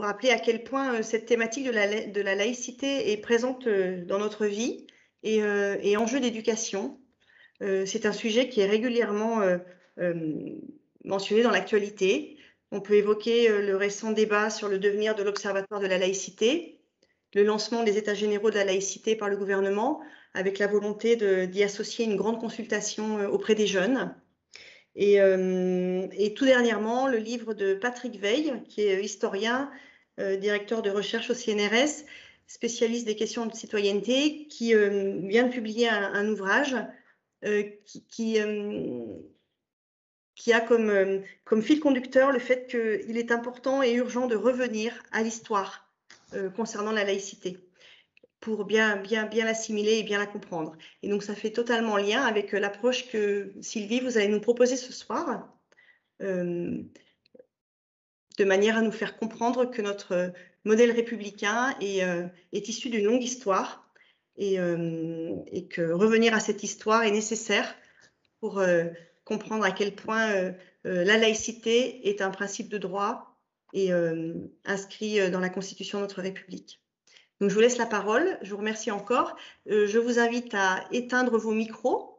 rappeler à quel point cette thématique de la laïcité est présente dans notre vie et enjeu d'éducation. C'est un sujet qui est régulièrement mentionné dans l'actualité. On peut évoquer le récent débat sur le devenir de l'Observatoire de la laïcité, le lancement des États généraux de la laïcité par le gouvernement, avec la volonté d'y associer une grande consultation auprès des jeunes. Et tout dernièrement, le livre de Patrick Veil, qui est historien, directeur de recherche au CNRS, spécialiste des questions de citoyenneté, qui vient de publier un ouvrage qui a comme fil conducteur le fait qu'il est important et urgent de revenir à l'histoire concernant la laïcité pour bien l'assimiler et bien la comprendre. Et donc, ça fait totalement lien avec l'approche que, Sylvie, vous allez nous proposer ce soir, de manière à nous faire comprendre que notre modèle républicain est issu d'une longue histoire et que revenir à cette histoire est nécessaire pour comprendre à quel point la laïcité est un principe de droit et inscrit dans la Constitution de notre République. Donc, je vous laisse la parole. Je vous remercie encore. Je vous invite à éteindre vos micros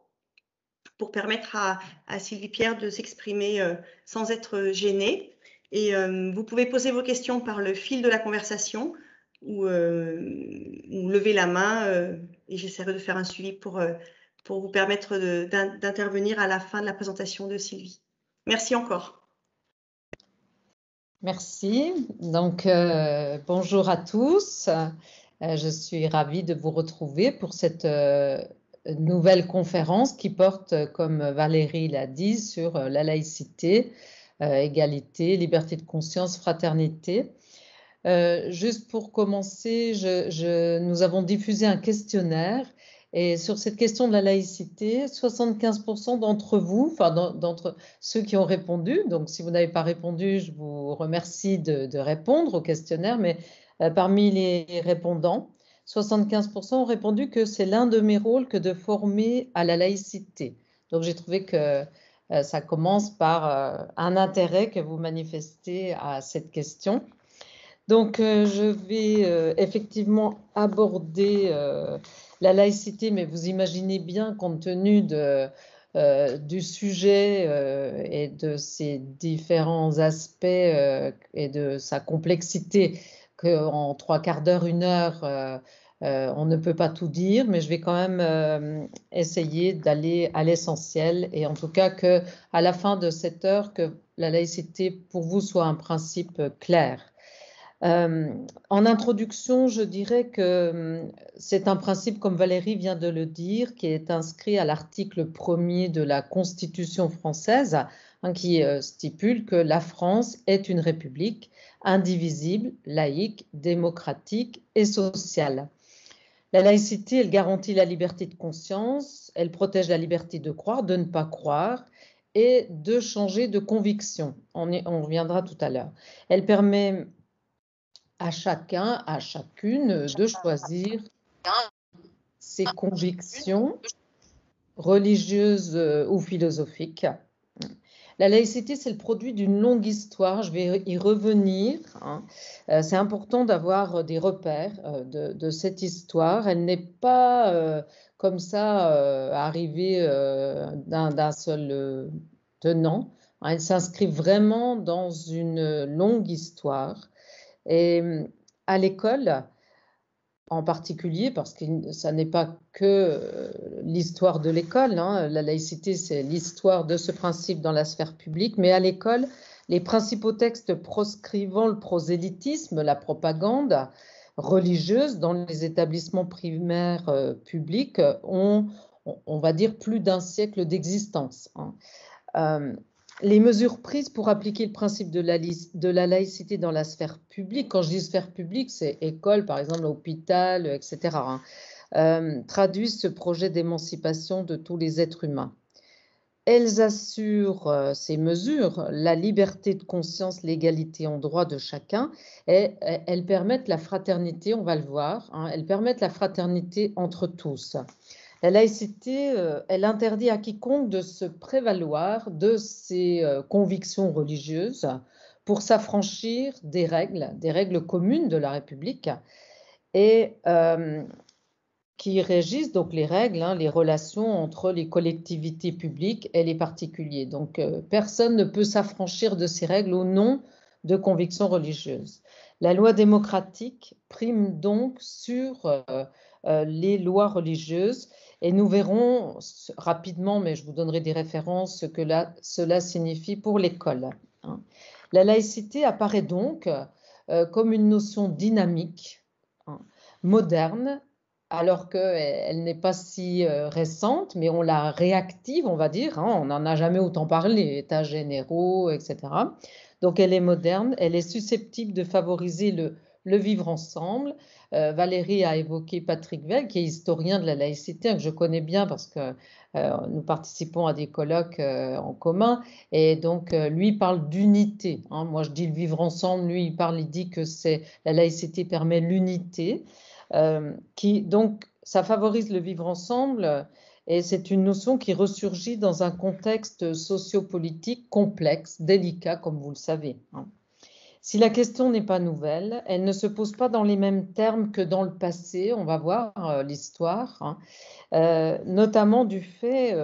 pour permettre à Sylvie Pierre de s'exprimer sans être gênée. Et vous pouvez poser vos questions par le fil de la conversation ou lever la main et j'essaierai de faire un suivi pour vous permettre d'intervenir à la fin de la présentation de Sylvie. Merci encore. Merci. Donc, bonjour à tous. Je suis ravie de vous retrouver pour cette nouvelle conférence qui porte, comme Valérie l'a dit, sur la laïcité, égalité, liberté de conscience, fraternité. Juste pour commencer, nous avons diffusé un questionnaire et sur cette question de la laïcité, 75% d'entre vous, enfin d'entre ceux qui ont répondu, donc si vous n'avez pas répondu, je vous remercie de répondre au questionnaire, mais parmi les répondants, 75% ont répondu que c'est l'un de mes rôles que de former à la laïcité. Donc j'ai trouvé que ça commence par un intérêt que vous manifestez à cette question. Donc, je vais effectivement aborder la laïcité, mais vous imaginez bien, compte tenu du sujet et de ses différents aspects et de sa complexité, qu'en 3/4 d'heure, 1 heure, on ne peut pas tout dire, mais je vais quand même essayer d'aller à l'essentiel et en tout cas qu'à la fin de cette heure, que la laïcité pour vous soit un principe clair. En introduction, je dirais que c'est un principe, comme Valérie vient de le dire, qui est inscrit à l'article 1er de la Constitution française, qui stipule que la France est une république indivisible, laïque, démocratique et sociale. La laïcité, elle garantit la liberté de conscience, elle protège la liberté de croire, de ne pas croire et de changer de conviction. On reviendra tout à l'heure. Elle permet à chacun, à chacune de choisir ses convictions religieuses ou philosophiques. La laïcité, c'est le produit d'une longue histoire, je vais y revenir. C'est important d'avoir des repères de cette histoire. Elle n'est pas comme ça arrivée d'un seul tenant. Elle s'inscrit vraiment dans une longue histoire. Et à l'école, en particulier, parce que ça n'est pas que l'histoire de l'école, la laïcité, c'est l'histoire de ce principe dans la sphère publique, mais à l'école, les principaux textes proscrivant le prosélytisme, la propagande religieuse dans les établissements primaires publics ont, on va dire, plus d'1 siècle d'existence. Les mesures prises pour appliquer le principe de la laïcité dans la sphère publique, quand je dis sphère publique, c'est école, par exemple, hôpital, etc., traduisent ce projet d'émancipation de tous les êtres humains. Elles assurent, ces mesures, la liberté de conscience, l'égalité en droit de chacun, et elles permettent la fraternité, on va le voir, elles permettent la fraternité entre tous. La laïcité, elle interdit à quiconque de se prévaloir de ses convictions religieuses pour s'affranchir des règles communes de la République et qui régissent donc les règles, les relations entre les collectivités publiques et les particuliers. Donc, personne ne peut s'affranchir de ces règles au nom de convictions religieuses. La loi démocratique prime donc sur les lois religieuses et nous verrons rapidement, mais je vous donnerai des références, ce que cela signifie pour l'école. La laïcité apparaît donc comme une notion dynamique, moderne, alors qu'elle n'est pas si récente, mais on la réactive, on va dire. On n'en a jamais autant parlé, états généraux, etc. Donc elle est moderne, elle est susceptible de favoriser le vivre ensemble. Valérie a évoqué Patrick Weil, qui est historien de la laïcité, que je connais bien parce que nous participons à des colloques en commun. Et donc, lui parle d'unité. Moi, je dis le vivre ensemble. Lui, il dit que la laïcité permet l'unité. Donc, ça favorise le vivre ensemble et c'est une notion qui ressurgit dans un contexte sociopolitique complexe, délicat, comme vous le savez. Si la question n'est pas nouvelle, elle ne se pose pas dans les mêmes termes que dans le passé, on va voir l'histoire, notamment du fait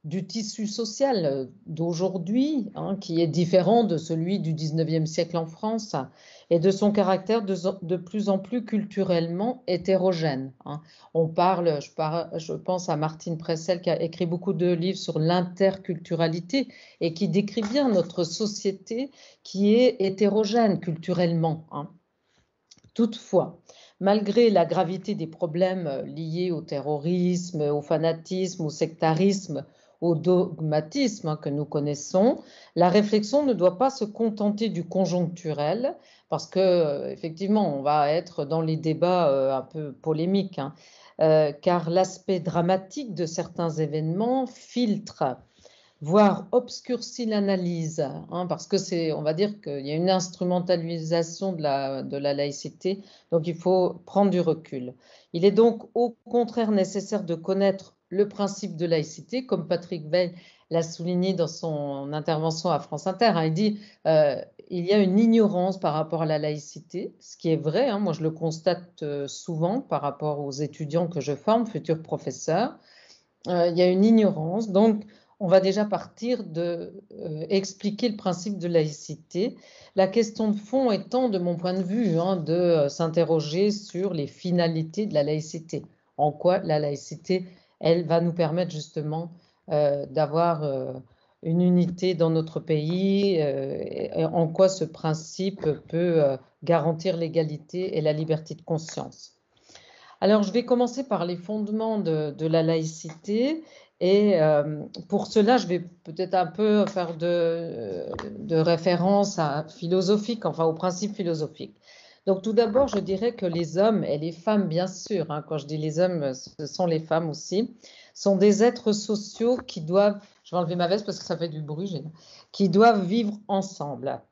du tissu social d'aujourd'hui, qui est différent de celui du 19e siècle en France, et de son caractère de plus en plus culturellement hétérogène. Je pense à Martine Pressel qui a écrit beaucoup de livres sur l'interculturalité et qui décrit bien notre société qui est hétérogène culturellement. Toutefois, malgré la gravité des problèmes liés au terrorisme, au fanatisme, au sectarisme, au dogmatisme que nous connaissons, la réflexion ne doit pas se contenter du conjoncturel, parce que effectivement, on va être dans les débats un peu polémiques, car l'aspect dramatique de certains événements filtre, voire obscurcit l'analyse, parce que on va dire qu'il y a une instrumentalisation de la laïcité, donc il faut prendre du recul. Il est donc au contraire nécessaire de connaître le principe de laïcité, comme Patrick Weil l'a souligné dans son intervention à France Inter. Il dit il y a une ignorance par rapport à la laïcité, ce qui est vrai. Moi, je le constate souvent par rapport aux étudiants que je forme, futurs professeurs. Il y a une ignorance, donc on va déjà partir de expliquer le principe de laïcité. La question de fond étant, de mon point de vue, de s'interroger sur les finalités de la laïcité. En quoi la laïcité, elle va nous permettre justement d'avoir une unité dans notre pays, et en quoi ce principe peut garantir l'égalité et la liberté de conscience. Alors, je vais commencer par les fondements de la laïcité. Et pour cela, je vais peut-être un peu faire de référence philosophique, enfin aux principes philosophiques. Donc tout d'abord, je dirais que les hommes et les femmes, bien sûr, quand je dis les hommes, ce sont les femmes aussi, sont des êtres sociaux qui doivent, je vais enlever ma veste parce que ça fait du bruit, qui doivent vivre ensemble.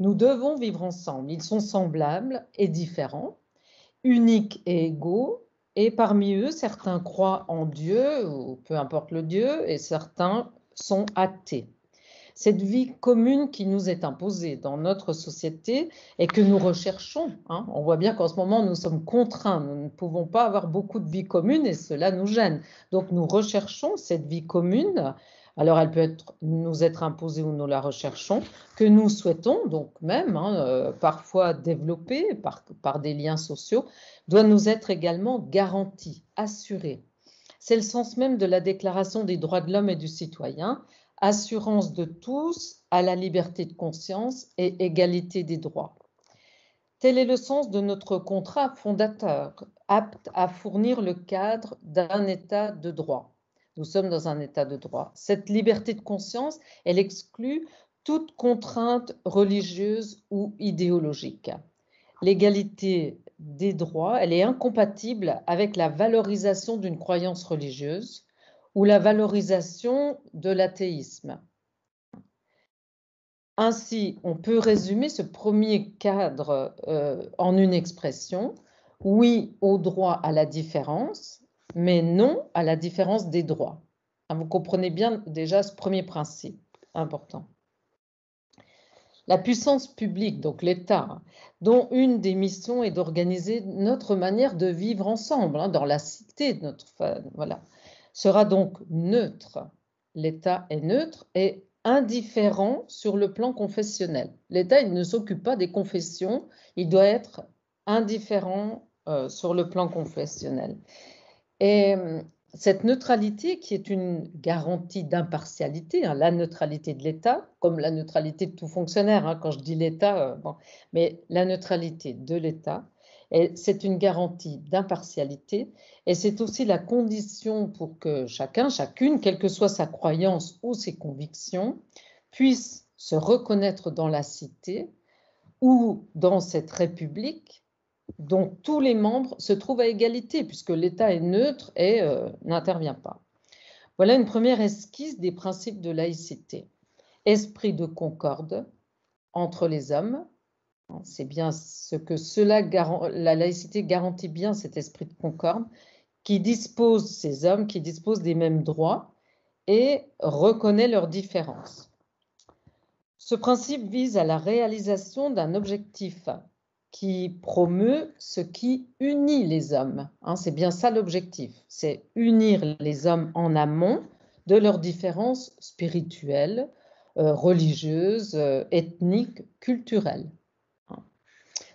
Nous devons vivre ensemble. Ils sont semblables et différents, uniques et égaux. Et parmi eux, certains croient en Dieu, ou peu importe le Dieu, et certains sont athées. Cette vie commune qui nous est imposée dans notre société et que nous recherchons, on voit bien qu'en ce moment, nous sommes contraints, nous ne pouvons pas avoir beaucoup de vie commune et cela nous gêne. Donc, nous recherchons cette vie commune. Alors, elle peut nous être imposée ou nous la recherchons, que nous souhaitons donc même parfois développer par des liens sociaux, doit nous être également garantie, assurée. C'est le sens même de la Déclaration des droits de l'homme et du citoyen, assurance de tous à la liberté de conscience et égalité des droits. Tel est le sens de notre contrat fondateur, apte à fournir le cadre d'un état de droit. Nous sommes dans un état de droit. Cette liberté de conscience, elle exclut toute contrainte religieuse ou idéologique. L'égalité des droits, elle est incompatible avec la valorisation d'une croyance religieuse ou la valorisation de l'athéisme. Ainsi, on peut résumer ce premier cadre en une expression: oui au droit à la différence, mais non à la différence des droits. Vous comprenez bien déjà ce premier principe important. La puissance publique, donc l'État, dont une des missions est d'organiser notre manière de vivre ensemble, dans la cité, voilà, sera donc neutre. L'État est neutre et indifférent sur le plan confessionnel. L'État, il ne s'occupe pas des confessions, il doit être indifférent sur le plan confessionnel. Et cette neutralité qui est une garantie d'impartialité, la neutralité de l'État, comme la neutralité de tout fonctionnaire, quand je dis l'État, mais la neutralité de l'État, c'est une garantie d'impartialité et c'est aussi la condition pour que chacun, chacune, quelle que soit sa croyance ou ses convictions, puisse se reconnaître dans la cité ou dans cette république dont tous les membres se trouvent à égalité, puisque l'État est neutre et n'intervient pas. Voilà une première esquisse des principes de laïcité. Esprit de concorde entre les hommes, c'est bien ce que la laïcité garantit bien, cet esprit de concorde, qui dispose, ces hommes, qui disposent des mêmes droits et reconnaît leurs différences. Ce principe vise à la réalisation d'un objectif qui promeut ce qui unit les hommes. C'est bien ça l'objectif, c'est unir les hommes en amont de leurs différences spirituelles, religieuses, ethniques, culturelles.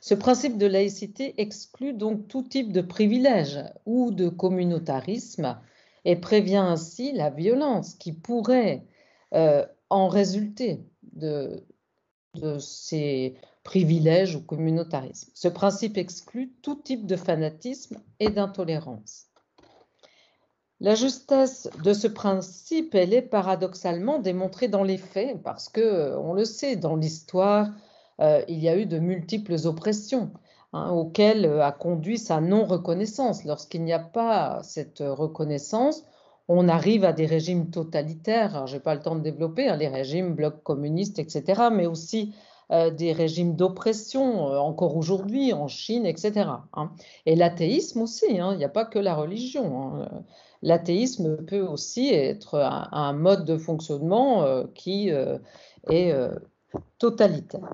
Ce principe de laïcité exclut donc tout type de privilège ou de communautarisme et prévient ainsi la violence qui pourrait en résulter de ces privilèges ou communautarisme. Ce principe exclut tout type de fanatisme et d'intolérance. La justesse de ce principe, elle est paradoxalement démontrée dans les faits, parce que, on le sait, dans l'histoire, il y a eu de multiples oppressions auxquelles a conduit sa non-reconnaissance. Lorsqu'il n'y a pas cette reconnaissance, on arrive à des régimes totalitaires. Je n'ai pas le temps de développer les régimes, blocs communistes, etc., mais aussi des régimes d'oppression, encore aujourd'hui, en Chine, etc. Et l'athéisme aussi, il n'y a pas que la religion. L'athéisme peut aussi être un mode de fonctionnement qui est totalitaire.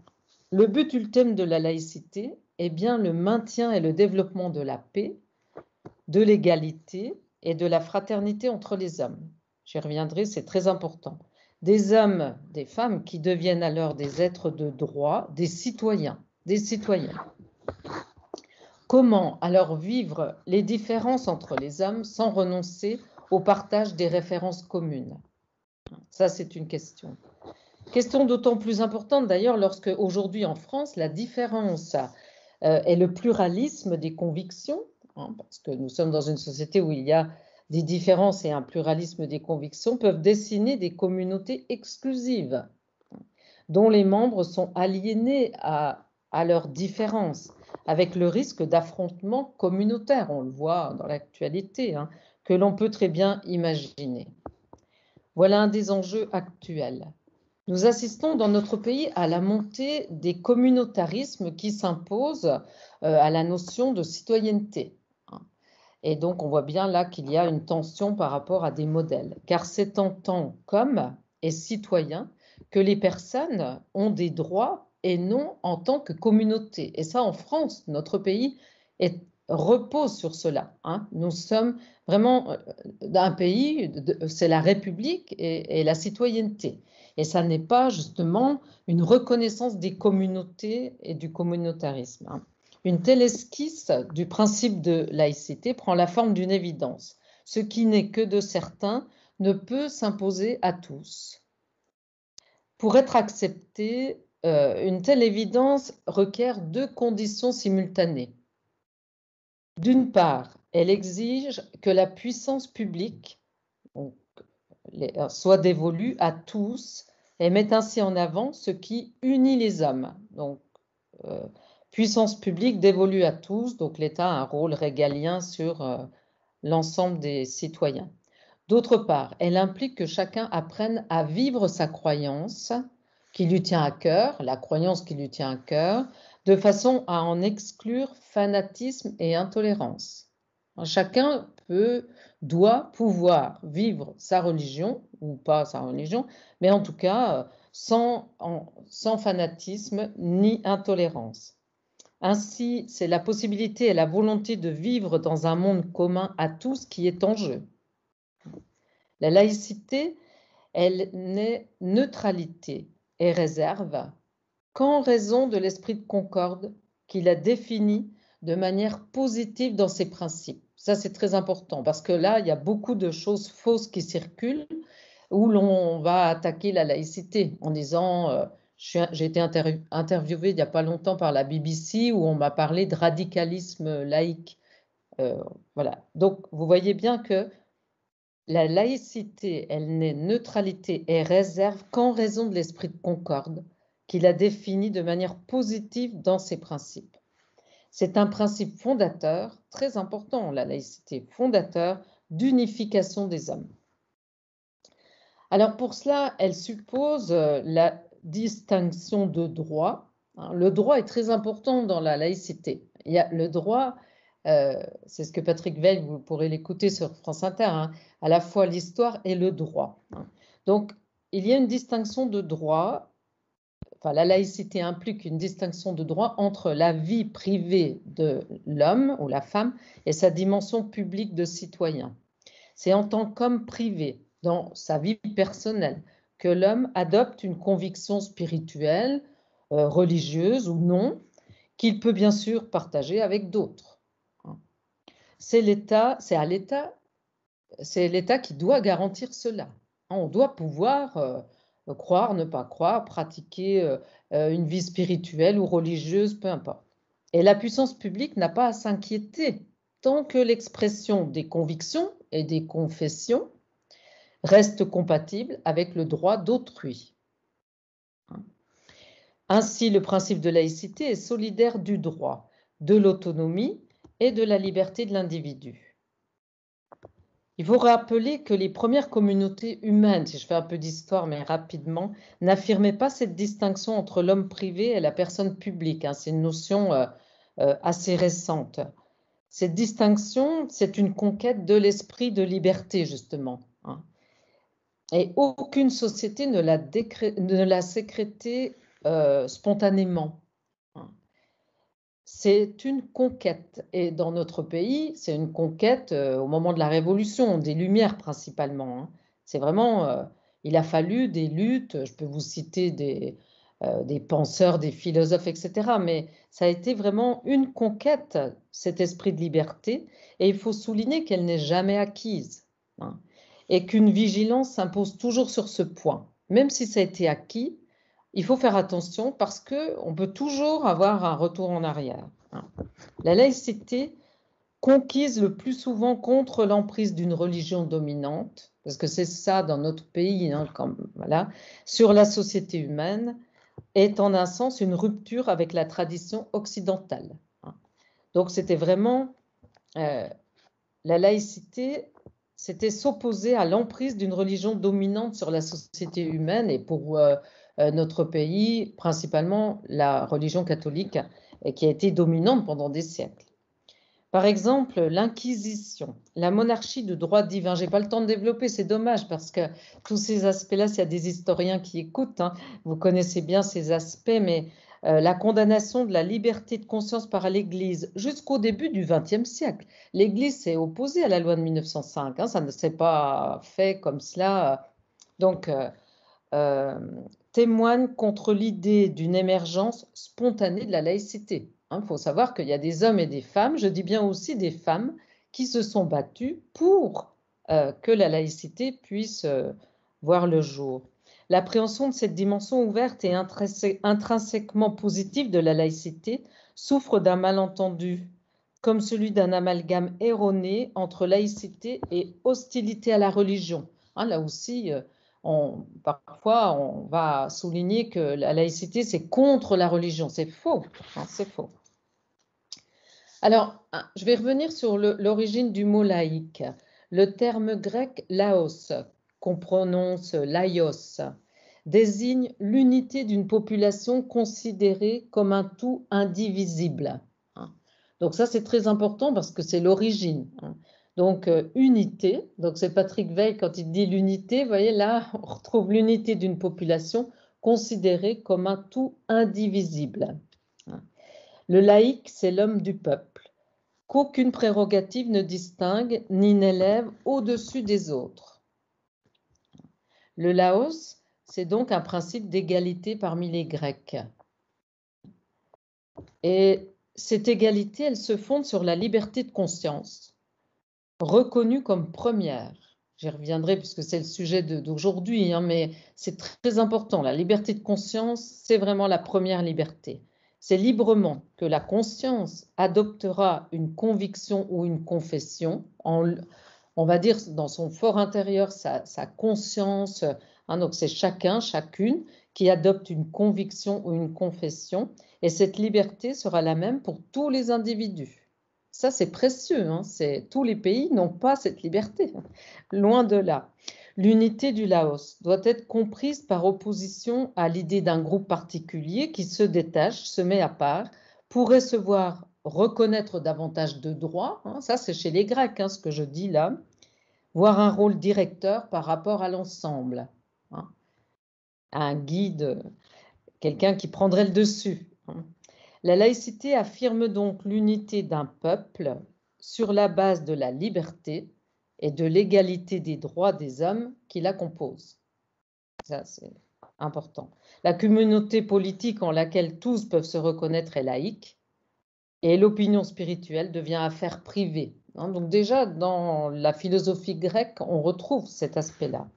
Le but ultime de la laïcité est bien le maintien et le développement de la paix, de l'égalité et de la fraternité entre les hommes. J'y reviendrai, c'est très important. Des hommes, des femmes qui deviennent alors des êtres de droit, des citoyens. Comment alors vivre les différences entre les hommes sans renoncer au partage des références communes? Ça, c'est une question. Question d'autant plus importante d'ailleurs lorsque aujourd'hui en France, la différence est le pluralisme des convictions, parce que nous sommes dans une société où il y a des différences et un pluralisme des convictions peuvent dessiner des communautés exclusives dont les membres sont aliénés à leurs différences, avec le risque d'affrontements communautaires, on le voit dans l'actualité, que l'on peut très bien imaginer. Voilà un des enjeux actuels. Nous assistons dans notre pays à la montée des communautarismes qui s'imposent à la notion de citoyenneté. Et donc, on voit bien là qu'il y a une tension par rapport à des modèles, car c'est en tant qu'hommes et citoyens que les personnes ont des droits et non en tant que communauté. Et ça, en France, notre pays repose sur cela. Nous sommes vraiment un pays, c'est la République et la citoyenneté. Et ça n'est pas justement une reconnaissance des communautés et du communautarisme. Une telle esquisse du principe de laïcité prend la forme d'une évidence. Ce qui n'est que de certains ne peut s'imposer à tous. Pour être acceptée, une telle évidence requiert deux conditions simultanées. D'une part, elle exige que la puissance publique soit dévolue à tous et mette ainsi en avant ce qui unit les hommes. Donc, puissance publique dévolue à tous, donc l'État a un rôle régalien sur l'ensemble des citoyens. D'autre part, elle implique que chacun apprenne à vivre sa croyance qui lui tient à cœur, la croyance qui lui tient à cœur, de façon à en exclure fanatisme et intolérance. Chacun doit pouvoir vivre sa religion, ou pas sa religion, mais en tout cas sans fanatisme ni intolérance. Ainsi, c'est la possibilité et la volonté de vivre dans un monde commun à tous qui est en jeu. La laïcité, elle n'est neutralité et réserve qu'en raison de l'esprit de concorde qui la définit de manière positive dans ses principes. Ça, c'est très important parce que là, il y a beaucoup de choses fausses qui circulent où l'on va attaquer la laïcité en disant j'ai été interviewée il n'y a pas longtemps par la BBC où on m'a parlé de radicalisme laïque. Voilà. Donc, vous voyez bien que la laïcité, elle n'est neutralité et réserve qu'en raison de l'esprit de concorde qui la définit de manière positive dans ses principes. C'est un principe fondateur, très important, la laïcité, fondateur d'unification des hommes. Alors pour cela, elle suppose la distinction de droit. Le droit est très important dans la laïcité. Il y a le droit, c'est ce que Patrick Veil, vous pourrez l'écouter sur France Inter, à la fois l'histoire et le droit. Donc il y a une distinction de droit. Enfin, la laïcité implique une distinction de droit entre la vie privée de l'homme ou la femme et sa dimension publique de citoyen. C'est en tant qu'homme privé, dans sa vie personnelle, que l'homme adopte une conviction spirituelle, religieuse ou non, qu'il peut bien sûr partager avec d'autres. C'est l'État qui doit garantir cela. On doit pouvoir croire, ne pas croire, pratiquer une vie spirituelle ou religieuse, peu importe. Et la puissance publique n'a pas à s'inquiéter tant que l'expression des convictions et des confessions reste compatible avec le droit d'autrui. Ainsi, le principe de laïcité est solidaire du droit, de l'autonomie et de la liberté de l'individu. Il faut rappeler que les premières communautés humaines, si je fais un peu d'histoire mais rapidement, n'affirmaient pas cette distinction entre l'homme privé et la personne publique. C'est une notion assez récente. Cette distinction, c'est une conquête de l'esprit de liberté, justement. Et aucune société ne l'a sécrété spontanément. C'est une conquête. Et dans notre pays, c'est une conquête au moment de la Révolution, des Lumières principalement. C'est vraiment, il a fallu des luttes, je peux vous citer des penseurs, des philosophes, etc. Mais ça a été vraiment une conquête, cet esprit de liberté. Et il faut souligner qu'elle n'est jamais acquise. Et qu'une vigilance s'impose toujours sur ce point. Même si ça a été acquis, il faut faire attention parce qu'on peut toujours avoir un retour en arrière. La laïcité, conquise le plus souvent contre l'emprise d'une religion dominante, parce que c'est ça dans notre pays, sur la société humaine, est en un sens une rupture avec la tradition occidentale. Donc c'était vraiment la laïcité, c'était s'opposer à l'emprise d'une religion dominante sur la société humaine et pour notre pays, principalement la religion catholique qui a été dominante pendant des siècles. Par exemple, l'Inquisition, la monarchie de droit divin. Je n'ai pas le temps de développer, c'est dommage parce que tous ces aspects-là, s'il y a des historiens qui écoutent, vous connaissez bien ces aspects, mais la condamnation de la liberté de conscience par l'Église jusqu'au début du XXe siècle. L'Église s'est opposée à la loi de 1905, ça ne s'est pas fait comme cela. Donc, témoigne contre l'idée d'une émergence spontanée de la laïcité. Il faut savoir qu'il y a des hommes et des femmes, je dis bien aussi des femmes, qui se sont battus pour que la laïcité puisse voir le jour. L'appréhension de cette dimension ouverte et intrinsèquement positive de la laïcité souffre d'un malentendu, comme celui d'un amalgame erroné entre laïcité et hostilité à la religion. Là aussi, parfois, on va souligner que la laïcité, c'est contre la religion. C'est faux, c'est faux. Alors, je vais revenir sur l'origine du mot laïque. Le terme grec laos, qu'on prononce laïos, désigne l'unité d'une population considérée comme un tout indivisible. Donc ça, c'est très important parce que c'est l'origine. Donc, unité, donc c'est Patrick Veil quand il dit l'unité, vous voyez là, on retrouve l'unité d'une population considéré comme un tout indivisible. Le laïc, c'est l'homme du peuple, qu'aucune prérogative ne distingue ni n'élève au-dessus des autres. Le laos, c'est donc un principe d'égalité parmi les Grecs. Et cette égalité, elle se fonde sur la liberté de conscience, reconnue comme première. J'y reviendrai puisque c'est le sujet d'aujourd'hui, mais c'est très important. La liberté de conscience, c'est vraiment la première liberté. C'est librement que la conscience adoptera une conviction ou une confession, on va dire dans son fort intérieur, sa conscience. Donc c'est chacune qui adopte une conviction ou une confession, et cette liberté sera la même pour tous les individus. Ça, c'est précieux. Tous les pays n'ont pas cette liberté. Loin de là. L'unité du Laos doit être comprise par opposition à l'idée d'un groupe particulier qui se détache, se met à part, pourrait se voir reconnaître davantage de droits. Ça, c'est chez les Grecs, ce que je dis là. Voir un rôle directeur par rapport à l'ensemble. Un guide, quelqu'un qui prendrait le dessus. La laïcité affirme donc l'unité d'un peuple sur la base de la liberté et de l'égalité des droits des hommes qui la composent. Ça, c'est important. La communauté politique en laquelle tous peuvent se reconnaître est laïque et l'opinion spirituelle devient affaire privée. Donc déjà, dans la philosophie grecque, on retrouve cet aspect-là.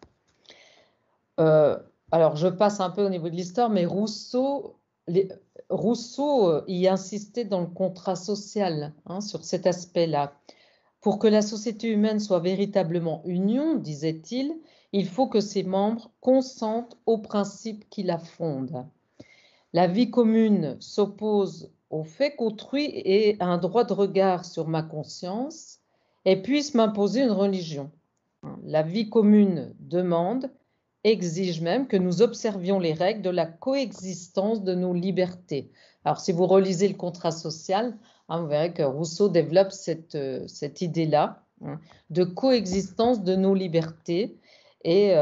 Alors, je passe un peu au niveau de l'histoire, mais Rousseau y insistait dans le contrat social, sur cet aspect-là. Pour que la société humaine soit véritablement union, disait-il, il faut que ses membres consentent aux principes qui la fondent. La vie commune s'oppose au fait qu'autrui ait un droit de regard sur ma conscience et puisse m'imposer une religion. La vie commune demande, exige même que nous observions les règles de la coexistence de nos libertés. Alors, si vous relisez le contrat social, vous verrez que Rousseau développe cette idée-là de coexistence de nos libertés et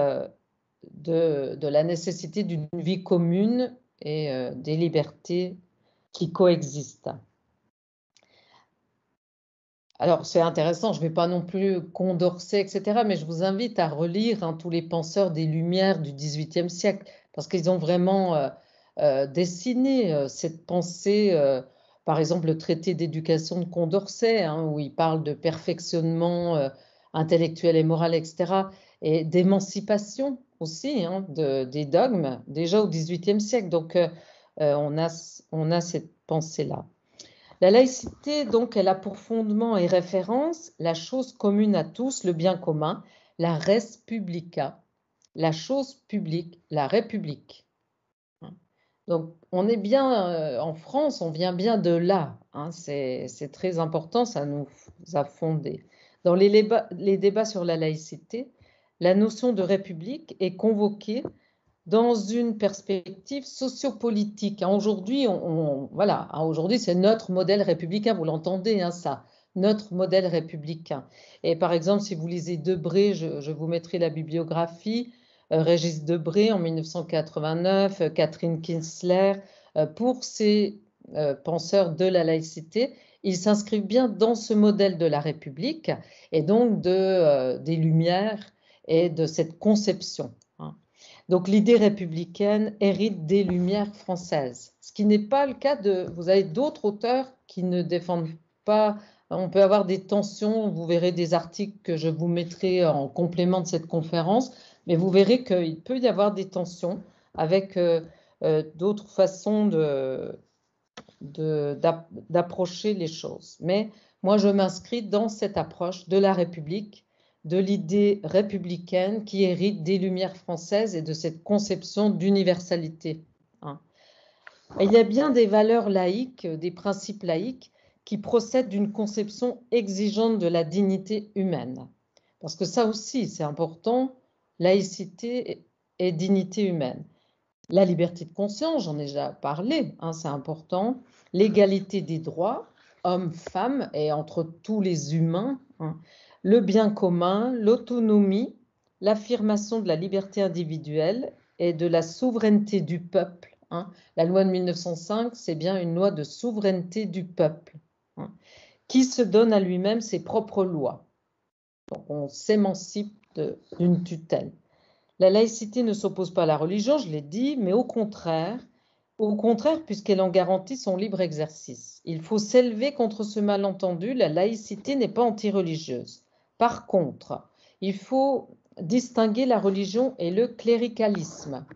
de la nécessité d'une vie commune et des libertés qui coexistent. Alors, c'est intéressant, je ne vais pas non plus Condorcet, etc., mais je vous invite à relire tous les penseurs des Lumières du XVIIIe siècle, parce qu'ils ont vraiment dessiné cette pensée, par exemple le traité d'éducation de Condorcet, où il parle de perfectionnement intellectuel et moral, etc., et d'émancipation aussi des dogmes, déjà au XVIIIe siècle. Donc, on a cette pensée-là. La laïcité, donc, elle a pour fondement et référence la chose commune à tous, le bien commun, la res publica, la chose publique, la République. Donc, on est bien en France, on vient bien de là. C'est très important, ça nous a fondé. Dans les débats sur la laïcité, la notion de République est convoquée dans une perspective sociopolitique. Aujourd'hui, aujourd'hui, c'est notre modèle républicain, vous l'entendez, ça, notre modèle républicain. Et par exemple, si vous lisez Debré, je vous mettrai la bibliographie, Régis Debré en 1989, Catherine Kinsler, pour ces penseurs de la laïcité, ils s'inscrivent bien dans ce modèle de la République et donc des Lumières et de cette conception. Donc l'idée républicaine hérite des Lumières françaises, ce qui n'est pas le cas vous avez d'autres auteurs qui ne défendent pas, on peut avoir des tensions, vous verrez des articles que je vous mettrai en complément de cette conférence, mais vous verrez qu'il peut y avoir des tensions avec d'autres façons d'approcher les choses. Mais moi, je m'inscris dans cette approche de la République, de l'idée républicaine qui hérite des Lumières françaises et de cette conception d'universalité. Il y a bien des valeurs laïques, des principes laïques qui procèdent d'une conception exigeante de la dignité humaine. Parce que ça aussi, c'est important, laïcité et dignité humaine. La liberté de conscience, j'en ai déjà parlé, c'est important. L'égalité des droits, hommes, femmes et entre tous les humains. Le bien commun, l'autonomie, l'affirmation de la liberté individuelle et de la souveraineté du peuple. Hein. La loi de 1905, c'est bien une loi de souveraineté du peuple, hein, qui se donne à lui-même ses propres lois. Donc on s'émancipe d'une tutelle. La laïcité ne s'oppose pas à la religion, je l'ai dit, mais au contraire, puisqu'elle en garantit son libre exercice. Il faut s'élever contre ce malentendu, la laïcité n'est pas anti-religieuse. Par contre, il faut distinguer la religion et le cléricalisme.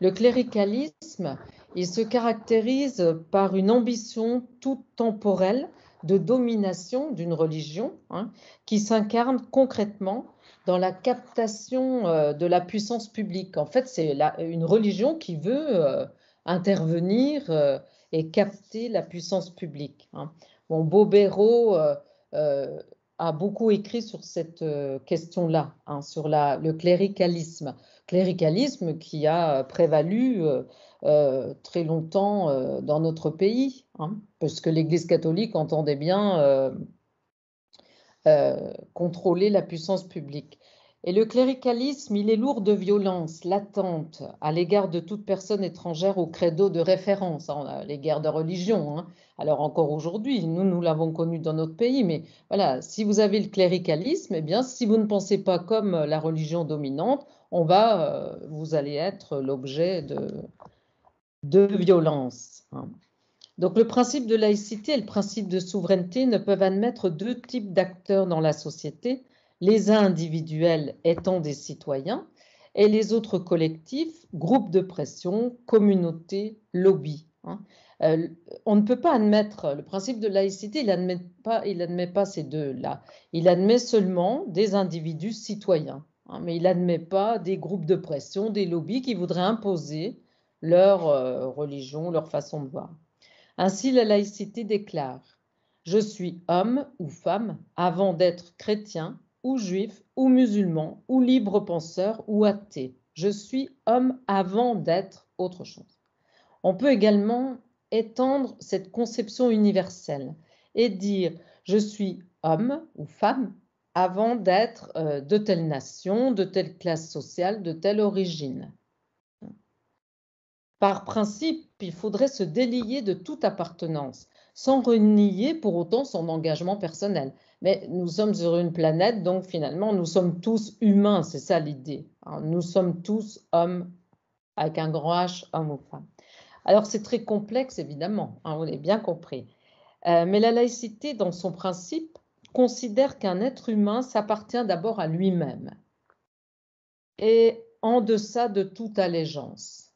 Le cléricalisme, il se caractérise par une ambition toute temporelle de domination d'une religion, hein, qui s'incarne concrètement dans la captation de la puissance publique. En fait, c'est une religion qui veut intervenir et capter la puissance publique. Hein. Bon, Bobéro a beaucoup écrit sur cette question-là, hein, sur le cléricalisme. Cléricalisme qui a prévalu très longtemps dans notre pays, hein, parce que l'Église catholique entendait bien contrôler la puissance publique. Et le cléricalisme, il est lourd de violence latente à l'égard de toute personne étrangère au credo de référence. On a les guerres de religion. Hein. Alors encore aujourd'hui, nous l'avons connu dans notre pays, mais voilà, si vous avez le cléricalisme, eh bien, si vous ne pensez pas comme la religion dominante, vous allez être l'objet de violence. Hein. Donc le principe de laïcité et le principe de souveraineté ne peuvent admettre deux types d'acteurs dans la société, les uns individuels étant des citoyens et les autres collectifs, groupes de pression, communautés, lobbies. Hein. On ne peut pas admettre, le principe de laïcité, il n'admet pas ces deux-là. Il admet seulement des individus citoyens, hein, mais il n'admet pas des groupes de pression, des lobbies qui voudraient imposer leur religion, leur façon de voir. Ainsi, la laïcité déclare « Je suis homme ou femme avant d'être chrétien ou juif ou musulman ou libre penseur ou athée. Je suis homme avant d'être autre chose. » On peut également étendre cette conception universelle et dire « Je suis homme ou femme avant d'être de telle nation, de telle classe sociale, de telle origine. » Par principe, il faudrait se délier de toute appartenance, sans renier pour autant son engagement personnel. Mais nous sommes sur une planète, donc finalement, nous sommes tous humains, c'est ça l'idée. Nous sommes tous hommes, avec un grand H, hommes ou femmes. Alors c'est très complexe, évidemment, vous l'avez bien compris. Mais la laïcité, dans son principe, considère qu'un être humain s'appartient d'abord à lui-même et en deçà de toute allégeance.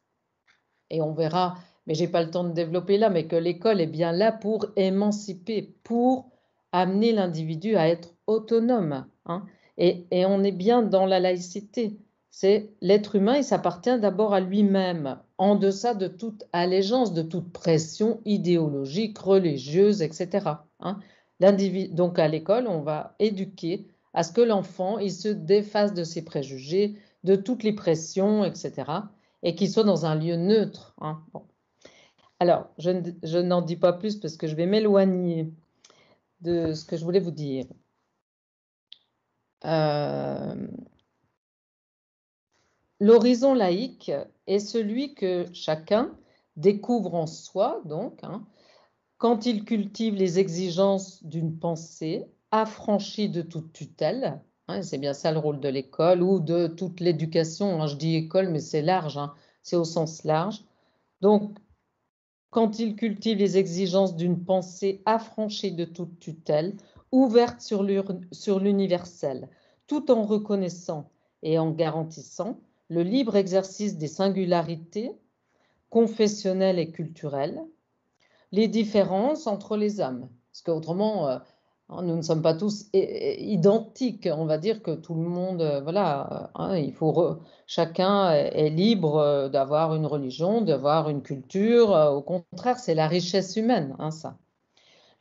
Et on verra, mais je n'ai pas le temps de développer là, mais que l'école est bien là pour émanciper, pour amener l'individu à être autonome. Hein. Et on est bien dans la laïcité. C'est l'être humain, il s'appartient d'abord à lui-même, en deçà de toute allégeance, de toute pression idéologique, religieuse, etc. Hein. Donc à l'école, on va éduquer à ce que l'enfant, il se défasse de ses préjugés, de toutes les pressions, etc., et qu'il soit dans un lieu neutre. Hein. Bon. Alors, je n'en dis pas plus parce que je vais m'éloigner de ce que je voulais vous dire. L'horizon laïque est celui que chacun découvre en soi, donc, hein, quand il cultive les exigences d'une pensée affranchie de toute tutelle. Hein, c'est bien ça le rôle de l'école ou de toute l'éducation. Hein, je dis école, mais c'est large, hein, c'est au sens large. Donc, quand il cultive les exigences d'une pensée affranchie de toute tutelle, ouverte sur l'universel, tout en reconnaissant et en garantissant le libre exercice des singularités confessionnelles et culturelles, les différences entre les hommes. Parce qu'autrement, nous ne sommes pas tous identiques. On va dire que tout le monde, voilà, hein, chacun est libre d'avoir une religion, d'avoir une culture. Au contraire, c'est la richesse humaine, hein, ça.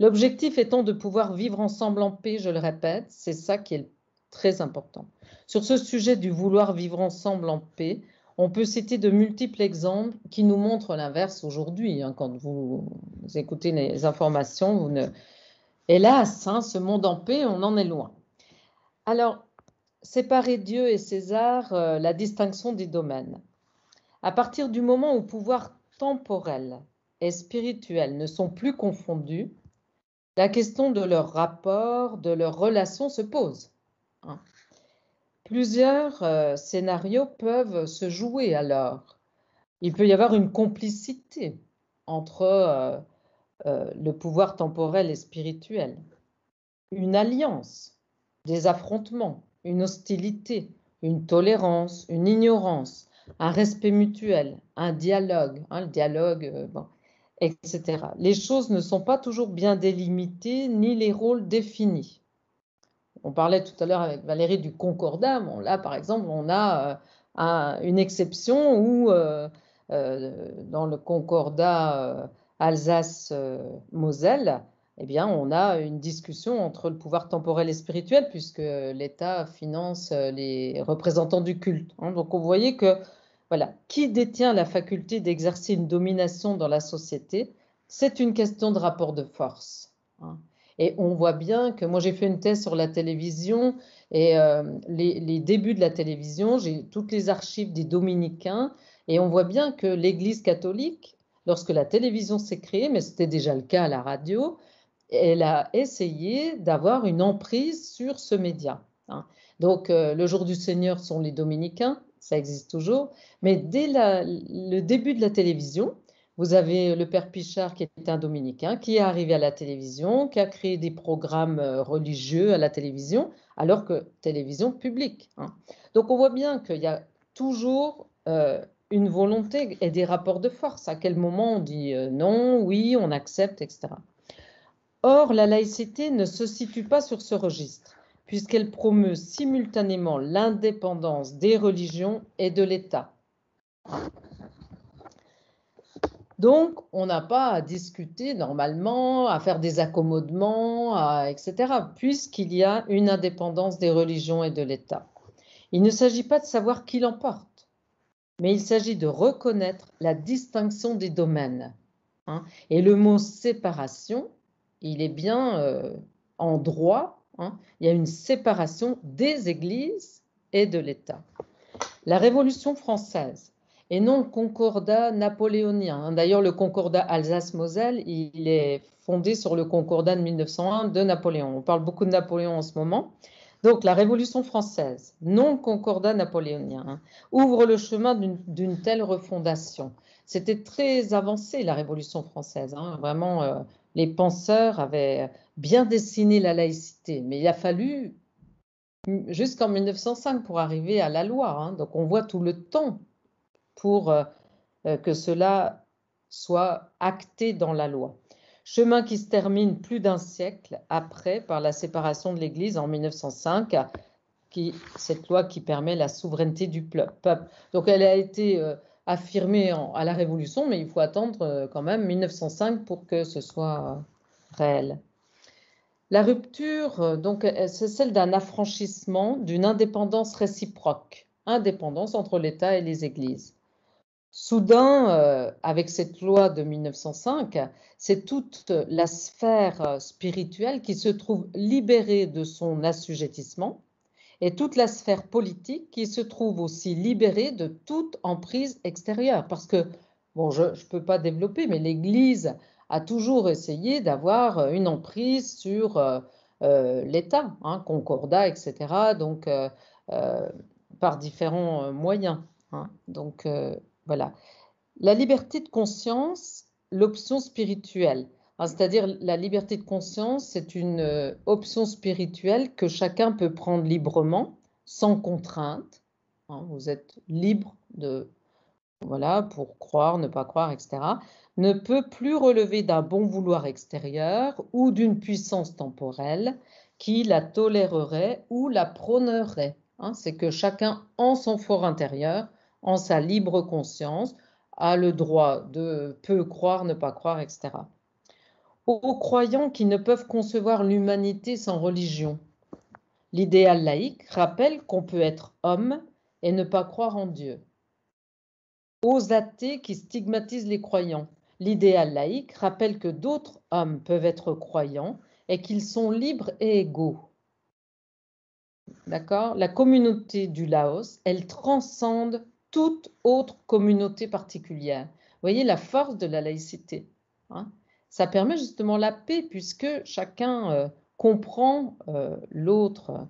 L'objectif étant de pouvoir vivre ensemble en paix, je le répète, c'est ça qui est très important. Sur ce sujet du vouloir vivre ensemble en paix, on peut citer de multiples exemples qui nous montrent l'inverse aujourd'hui. Hein, quand vous écoutez les informations, hélas, hein, ce monde en paix, on en est loin. Alors, séparer Dieu et César, la distinction des domaines. À partir du moment où pouvoir temporel et spirituel ne sont plus confondus, la question de leur rapport, de leur relation se pose. Plusieurs scénarios peuvent se jouer alors. Il peut y avoir une complicité entre le pouvoir temporel et spirituel, une alliance, des affrontements, une hostilité, une tolérance, une ignorance, un respect mutuel, un dialogue, le dialogue, etc. Les choses ne sont pas toujours bien délimitées, ni les rôles définis. On parlait tout à l'heure avec Valérie du concordat. Bon, là, par exemple, on a une exception où, dans le concordat Alsace-Moselle, eh bien, on a une discussion entre le pouvoir temporel et spirituel, puisque l'État finance les représentants du culte. Donc, vous voyez que, voilà, qui détient la faculté d'exercer une domination dans la société, c'est une question de rapport de force. Et on voit bien que moi j'ai fait une thèse sur la télévision et les débuts de la télévision, j'ai toutes les archives des dominicains et on voit bien que l'Église catholique, lorsque la télévision s'est créée, mais c'était déjà le cas à la radio, elle a essayé d'avoir une emprise sur ce média. Donc le jour du Seigneur sont les dominicains, ça existe toujours, mais dès le début de la télévision, vous avez le père Pichard qui est un dominicain, qui est arrivé à la télévision, qui a créé des programmes religieux à la télévision, alors que télévision publique. Donc on voit bien qu'il y a toujours une volonté et des rapports de force. À quel moment on dit non, oui, on accepte, etc. Or, la laïcité ne se situe pas sur ce registre, puisqu'elle promeut simultanément l'indépendance des religions et de l'État. Donc, on n'a pas à discuter normalement, à faire des accommodements, etc., puisqu'il y a une indépendance des religions et de l'État. Il ne s'agit pas de savoir qui l'emporte, mais il s'agit de reconnaître la distinction des domaines. Et le mot séparation, il est bien en droit, il y a une séparation des églises et de l'État. La Révolution française, et non le concordat napoléonien. D'ailleurs, le concordat Alsace-Moselle, il est fondé sur le concordat de 1901 de Napoléon. On parle beaucoup de Napoléon en ce moment. Donc, la Révolution française, non le concordat napoléonien, ouvre le chemin d'une telle refondation. C'était très avancé, la Révolution française. Vraiment, les penseurs avaient bien dessiné la laïcité. Mais il a fallu jusqu'en 1905 pour arriver à la loi. Donc, on voit tout le temps pour que cela soit acté dans la loi. Chemin qui se termine plus d'un siècle après par la séparation de l'Église en 1905, cette loi qui permet la souveraineté du peuple. Donc elle a été affirmée à la Révolution, mais il faut attendre quand même 1905 pour que ce soit réel. La rupture, donc, c'est celle d'un affranchissement, d'une indépendance réciproque, indépendance entre l'État et les églises. Soudain, avec cette loi de 1905, c'est toute la sphère spirituelle qui se trouve libérée de son assujettissement et toute la sphère politique qui se trouve aussi libérée de toute emprise extérieure. Parce que, bon, je ne peux pas développer, mais l'Église a toujours essayé d'avoir une emprise sur l'État, concordat, etc., donc par différents moyens. Donc, voilà. La liberté de conscience, l'option spirituelle. C'est-à-dire la liberté de conscience, c'est une option spirituelle que chacun peut prendre librement, sans contrainte. Vous êtes libre de, voilà, pour croire, ne pas croire, etc. Ne peut plus relever d'un bon vouloir extérieur ou d'une puissance temporelle qui la tolérerait ou la prônerait. C'est que chacun, en son fort intérieur, en sa libre conscience, a le droit de peut croire, ne pas croire, etc. Aux croyants qui ne peuvent concevoir l'humanité sans religion, l'idéal laïque rappelle qu'on peut être homme et ne pas croire en Dieu. Aux athées qui stigmatisent les croyants, l'idéal laïque rappelle que d'autres hommes peuvent être croyants et qu'ils sont libres et égaux. D'accord ? La communauté du Laos, elle transcende toute autre communauté particulière. Vous voyez la force de la laïcité, hein. Ça permet justement la paix puisque chacun comprend l'autre.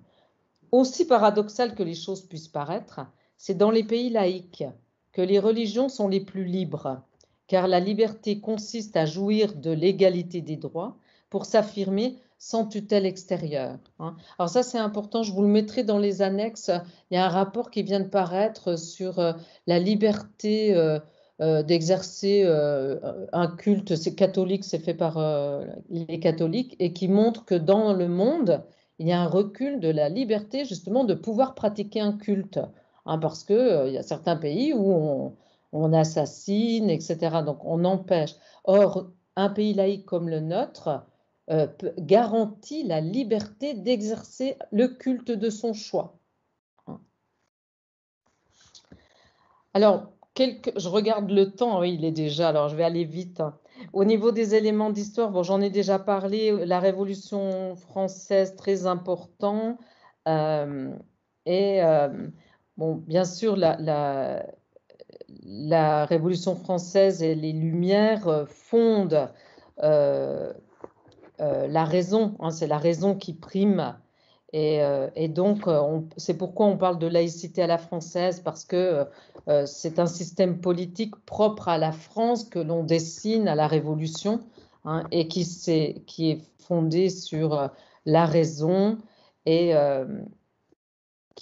Aussi paradoxal que les choses puissent paraître, c'est dans les pays laïques que les religions sont les plus libres, car la liberté consiste à jouir de l'égalité des droits pour s'affirmer sans tutelle extérieure, hein. Alors ça, c'est important, je vous le mettrai dans les annexes. Il y a un rapport qui vient de paraître sur la liberté d'exercer un culte, c'est catholique, c'est fait par les catholiques, et qui montre que dans le monde, il y a un recul de la liberté justement de pouvoir pratiquer un culte, hein, parce qu'il y a certains pays où on assassine, etc. Donc on empêche. Or, un pays laïque comme le nôtre garantit la liberté d'exercer le culte de son choix. Alors, je regarde le temps, oui, il est déjà, alors je vais aller vite. Au niveau des éléments d'histoire, bon, j'en ai déjà parlé, la Révolution française, très important. Bon, bien sûr, la Révolution française et les Lumières fondent la raison, hein, c'est la raison qui prime. Et donc, c'est pourquoi on parle de laïcité à la française, parce que c'est un système politique propre à la France que l'on dessine à la Révolution, hein, et qui est fondé sur la raison. Et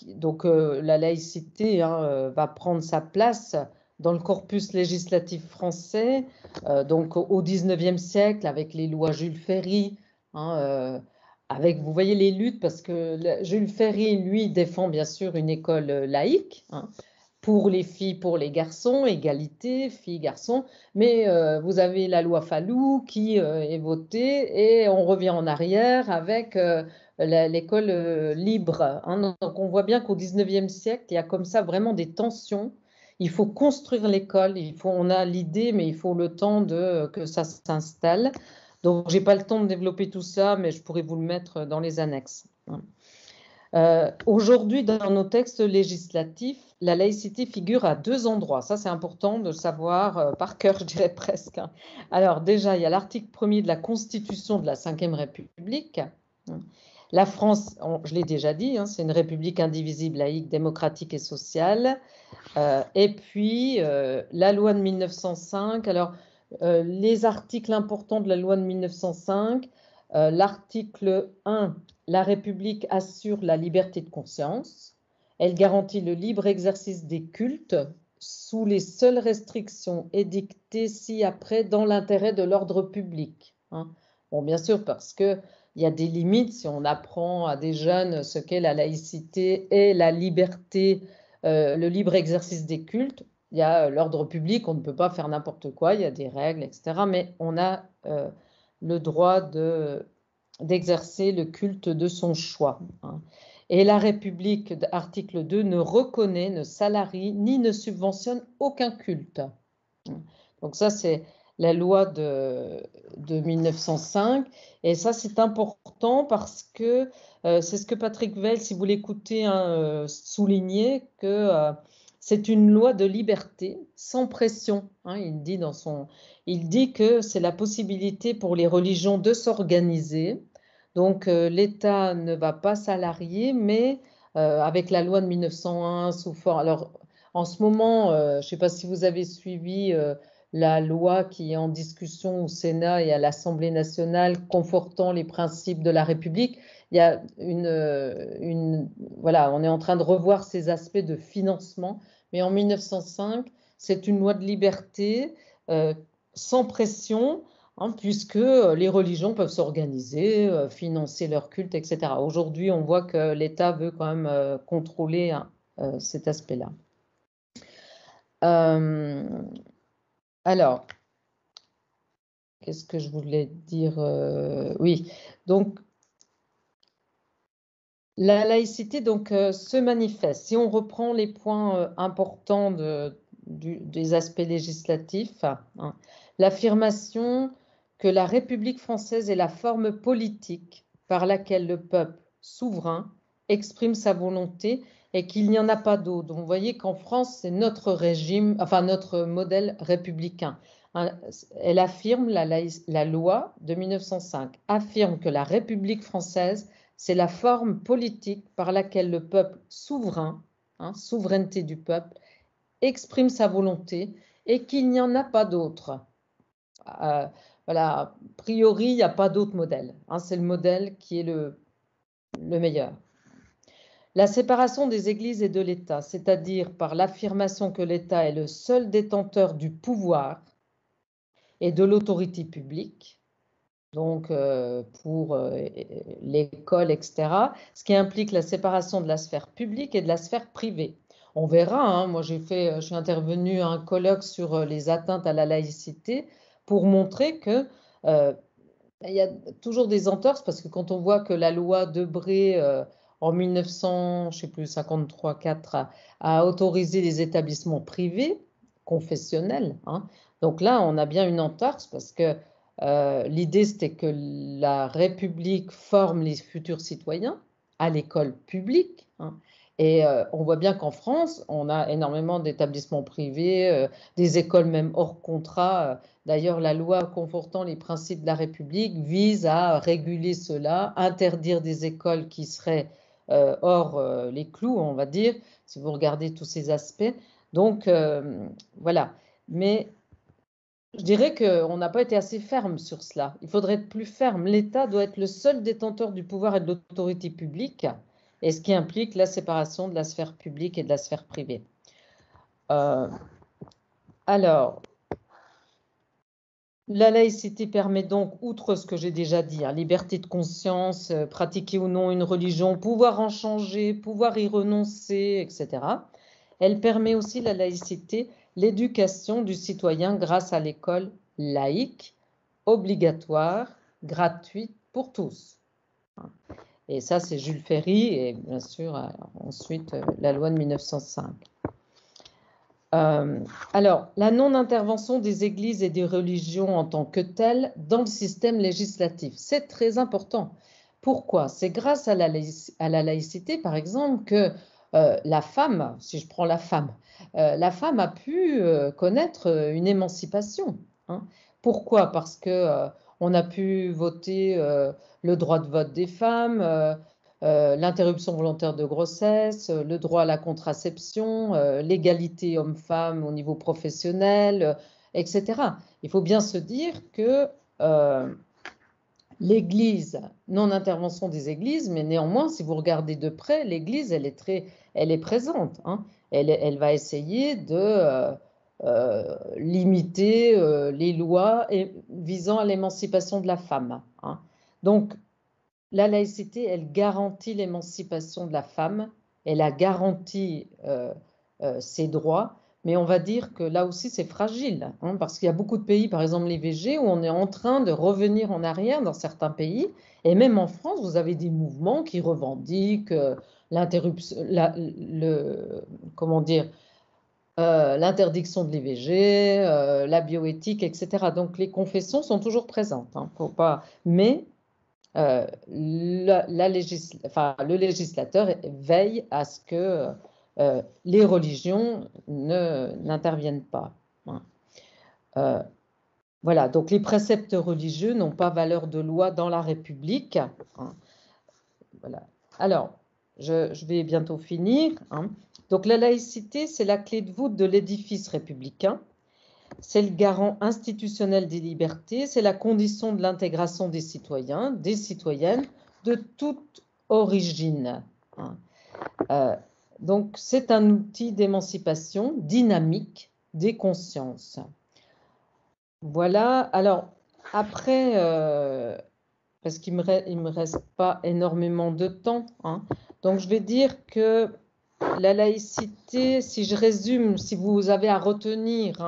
donc, la laïcité, hein, va prendre sa place dans le corpus législatif français, donc au XIXe siècle, avec les lois Jules Ferry, hein, avec, vous voyez les luttes, parce que Jules Ferry, lui, défend bien sûr une école laïque, hein, pour les filles, pour les garçons, égalité, filles, garçons, mais vous avez la loi Fallou qui est votée, et on revient en arrière avec l'école libre, hein. Donc on voit bien qu'au XIXe siècle, il y a comme ça vraiment des tensions. Il faut construire l'école, on a l'idée, mais il faut le temps que ça s'installe. Donc, je n'ai pas le temps de développer tout ça, mais je pourrais vous le mettre dans les annexes. Aujourd'hui, dans nos textes législatifs, la laïcité figure à 2 endroits. Ça, c'est important de savoir par cœur, je dirais presque. Alors, déjà, il y a l'article 1er de la Constitution de la Ve République. La France, je l'ai déjà dit, hein, c'est une république indivisible, laïque, démocratique et sociale. Et puis, la loi de 1905. Alors, les articles importants de la loi de 1905, l'article 1, la République assure la liberté de conscience. Elle garantit le libre exercice des cultes sous les seules restrictions édictées ci-après dans l'intérêt de l'ordre public, hein. Bon, bien sûr, parce qu'il y a des limites si on apprend à des jeunes ce qu'est la laïcité et la liberté, le libre exercice des cultes. Il y a l'ordre public, on ne peut pas faire n'importe quoi, il y a des règles, etc. Mais on a le droit d'exercer le culte de son choix, hein. Et la République, article 2, ne reconnaît, ne salarie, ni ne subventionne aucun culte. Donc ça, c'est la loi de 1905. Et ça, c'est important parce que c'est ce que Patrick Weil, si vous l'écoutez, hein, soulignait, que c'est une loi de liberté sans pression, hein. Il dit que c'est la possibilité pour les religions de s'organiser. Donc l'État ne va pas salarier, mais avec la loi de 1901 sous forme. Alors en ce moment, je ne sais pas si vous avez suivi la loi qui est en discussion au Sénat et à l'Assemblée nationale confortant les principes de la République. Il y a voilà, on est en train de revoir ces aspects de financement, mais en 1905, c'est une loi de liberté sans pression, hein, puisque les religions peuvent s'organiser, financer leur culte, etc. Aujourd'hui, on voit que l'État veut quand même contrôler, hein, cet aspect-là. Alors, qu'est-ce que je voulais dire? Oui, donc la laïcité donc, se manifeste. Si on reprend les points importants des aspects législatifs, hein, l'affirmation que la République française est la forme politique par laquelle le peuple souverain exprime sa volonté et qu'il n'y en a pas d'autre. Donc, vous voyez qu'en France, c'est notre régime, enfin notre modèle républicain. Elle affirme, la loi de 1905 affirme que la République française, c'est la forme politique par laquelle le peuple souverain, souveraineté du peuple, exprime sa volonté et qu'il n'y en a pas d'autre. Voilà, a priori, il n'y a pas d'autre modèle. C'est le modèle qui est le meilleur. La séparation des églises et de l'État, c'est-à-dire par l'affirmation que l'État est le seul détenteur du pouvoir et de l'autorité publique, donc pour l'école, etc., ce qui implique la séparation de la sphère publique et de la sphère privée. On verra, moi je suis intervenue à un colloque sur les atteintes à la laïcité pour montrer que il y a toujours des entorses, parce que quand on voit que la loi Debré en 1900, je sais plus, 53-4 a autorisé les établissements privés confessionnels, donc là on a bien une entorse, parce que l'idée c'était que la République forme les futurs citoyens à l'école publique, et on voit bien qu'en France on a énormément d'établissements privés, des écoles même hors contrat. D'ailleurs, la loi confortant les principes de la République vise à réguler cela, interdire des écoles qui seraient hors les clous, on va dire, si vous regardez tous ces aspects. Donc, voilà. Mais je dirais qu'on n'a pas été assez ferme sur cela. Il faudrait être plus ferme. L'État doit être le seul détenteur du pouvoir et de l'autorité publique, et ce qui implique la séparation de la sphère publique et de la sphère privée. Alors, la laïcité permet donc, outre ce que j'ai déjà dit, liberté de conscience, pratiquer ou non une religion, pouvoir en changer, pouvoir y renoncer, etc. Elle permet aussi, la laïcité, l'éducation du citoyen grâce à l'école laïque, obligatoire, gratuite pour tous. Et ça, c'est Jules Ferry et bien sûr ensuite la loi de 1905. Alors, la non-intervention des églises et des religions en tant que telles dans le système législatif, c'est très important. Pourquoi? C'est grâce à la laïcité, par exemple, que la femme, si je prends la femme a pu connaître une émancipation. Pourquoi? Parce que on a pu voter le droit de vote des femmes, l'interruption volontaire de grossesse, le droit à la contraception, l'égalité homme-femme au niveau professionnel, etc. Il faut bien se dire que l'Église, non-intervention des églises, mais néanmoins, si vous regardez de près, l'Église, elle est présente. Elle va essayer de limiter les lois visant à l'émancipation de la femme. Donc, la laïcité, elle garantit l'émancipation de la femme, elle a garanti ses droits, mais on va dire que là aussi c'est fragile, parce qu'il y a beaucoup de pays, par exemple l'IVG, où on est en train de revenir en arrière dans certains pays, et même en France, vous avez des mouvements qui revendiquent l'interruption, l'interdiction de l'IVG, la bioéthique, etc. Donc les confessions sont toujours présentes, faut pas, mais le législateur veille à ce que les religions n'interviennent pas. Voilà, donc les préceptes religieux n'ont pas valeur de loi dans la République. Voilà. Alors, je vais bientôt finir. Donc la laïcité, c'est la clé de voûte de l'édifice républicain. C'est le garant institutionnel des libertés, c'est la condition de l'intégration des citoyens, des citoyennes de toute origine. Donc, c'est un outil d'émancipation dynamique des consciences. Voilà. Alors, après, parce qu'il ne me reste pas énormément de temps, donc je vais dire que la laïcité, si je résume, si vous avez à retenir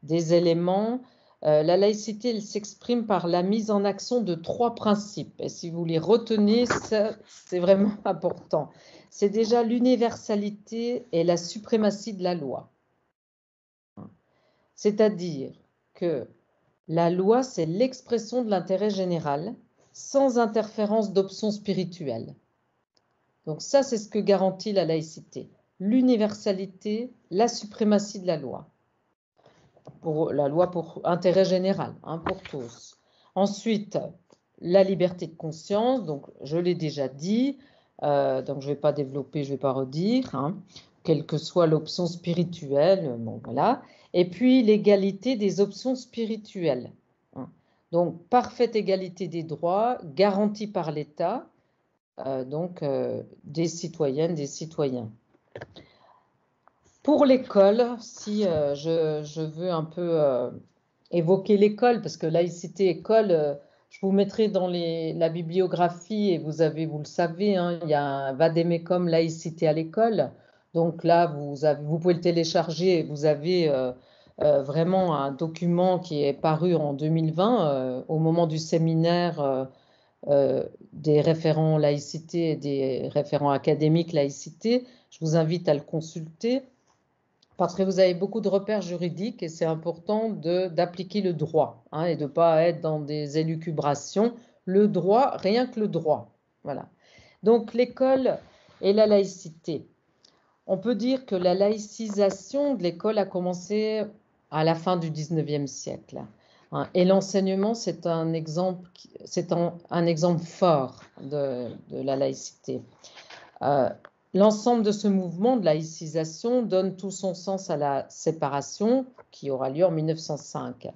des éléments, la laïcité, elle s'exprime par la mise en action de 3 principes. Et si vous les retenez, c'est vraiment important. C'est déjà l'universalité et la suprématie de la loi. C'est-à-dire que la loi, c'est l'expression de l'intérêt général sans interférence d'options spirituelles. Donc ça, c'est ce que garantit la laïcité. L'universalité, la suprématie de la loi. La loi pour intérêt général, hein, pour tous. Ensuite, la liberté de conscience, donc je l'ai déjà dit, donc je ne vais pas développer, je ne vais pas redire, hein, quelle que soit l'option spirituelle, bon voilà. Et puis l'égalité des options spirituelles. Hein. Donc parfaite égalité des droits garantie par l'État, des citoyennes, des citoyens. Pour l'école, si je veux un peu évoquer l'école, parce que laïcité, école, je vous mettrai dans la bibliographie, et vous le savez, hein, il y a un Vademecum laïcité à l'école. Donc là, vous pouvez le télécharger, vous avez vraiment un document qui est paru en 2020, au moment du séminaire des référents laïcité et des référents académiques laïcité. Je vous invite à le consulter. Parce que vous avez beaucoup de repères juridiques et c'est important d'appliquer le droit, hein, et de ne pas être dans des élucubrations. Le droit, rien que le droit. Voilà. Donc l'école et la laïcité. On peut dire que la laïcisation de l'école a commencé à la fin du 19e siècle. Hein, et l'enseignement, c'est un exemple fort de la laïcité. L'ensemble de ce mouvement de laïcisation donne tout son sens à la séparation qui aura lieu en 1905.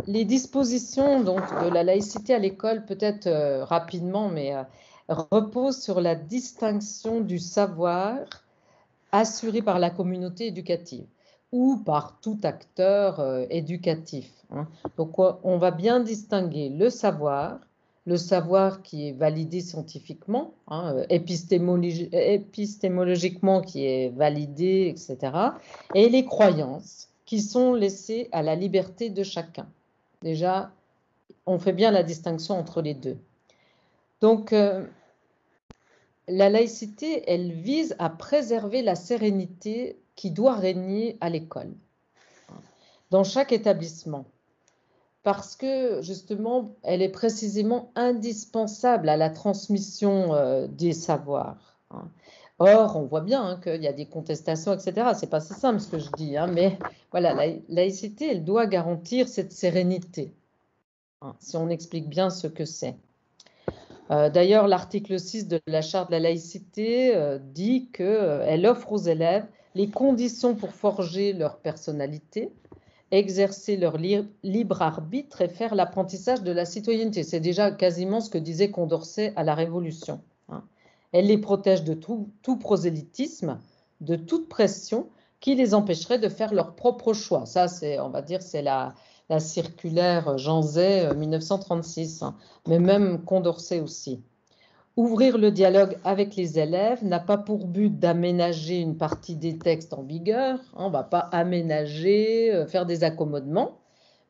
Les dispositions donc, de la laïcité à l'école, peut-être rapidement, mais reposent sur la distinction du savoir assuré par la communauté éducative ou par tout acteur éducatif. Hein. Donc on va bien distinguer le savoir qui est validé scientifiquement, hein, épistémologiquement qui est validé, etc. Et les croyances qui sont laissées à la liberté de chacun. Déjà, on fait bien la distinction entre les deux. Donc, la laïcité, elle vise à préserver la sérénité qui doit régner à l'école, dans chaque établissement. Parce que justement, elle est précisément indispensable à la transmission des savoirs. Hein. Or, on voit bien hein, qu'il y a des contestations, etc. C'est pas si simple ce que je dis, hein, mais voilà, la laïcité, elle doit garantir cette sérénité, hein, si on explique bien ce que c'est. D'ailleurs, l'article 6 de la Charte de la laïcité dit qu'elle offre aux élèves les conditions pour forger leur personnalité, exercer leur libre arbitre et faire l'apprentissage de la citoyenneté. C'est déjà quasiment ce que disait Condorcet à la Révolution. Hein. Elle les protège de tout prosélytisme, de toute pression qui les empêcherait de faire leur propre choix. Ça, on va dire, c'est la circulaire Jean Zay 1936, hein, mais même Condorcet aussi. Ouvrir le dialogue avec les élèves n'a pas pour but d'aménager une partie des textes en vigueur, hein, on ne va pas aménager, faire des accommodements,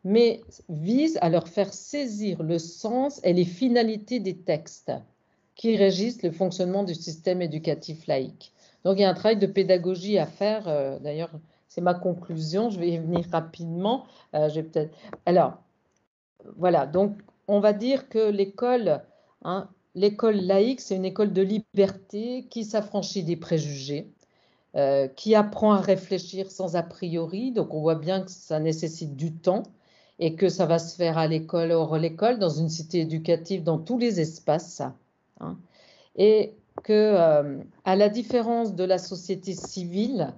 mais vise à leur faire saisir le sens et les finalités des textes qui régissent le fonctionnement du système éducatif laïque. Donc il y a un travail de pédagogie à faire, d'ailleurs c'est ma conclusion, je vais y venir rapidement. Alors, voilà, donc on va dire que l'école... Hein, l'école laïque, c'est une école de liberté qui s'affranchit des préjugés, qui apprend à réfléchir sans a priori. Donc, on voit bien que ça nécessite du temps et que ça va se faire à l'école, hors l'école, dans une cité éducative, dans tous les espaces. Hein, et que, à la différence de la société civile,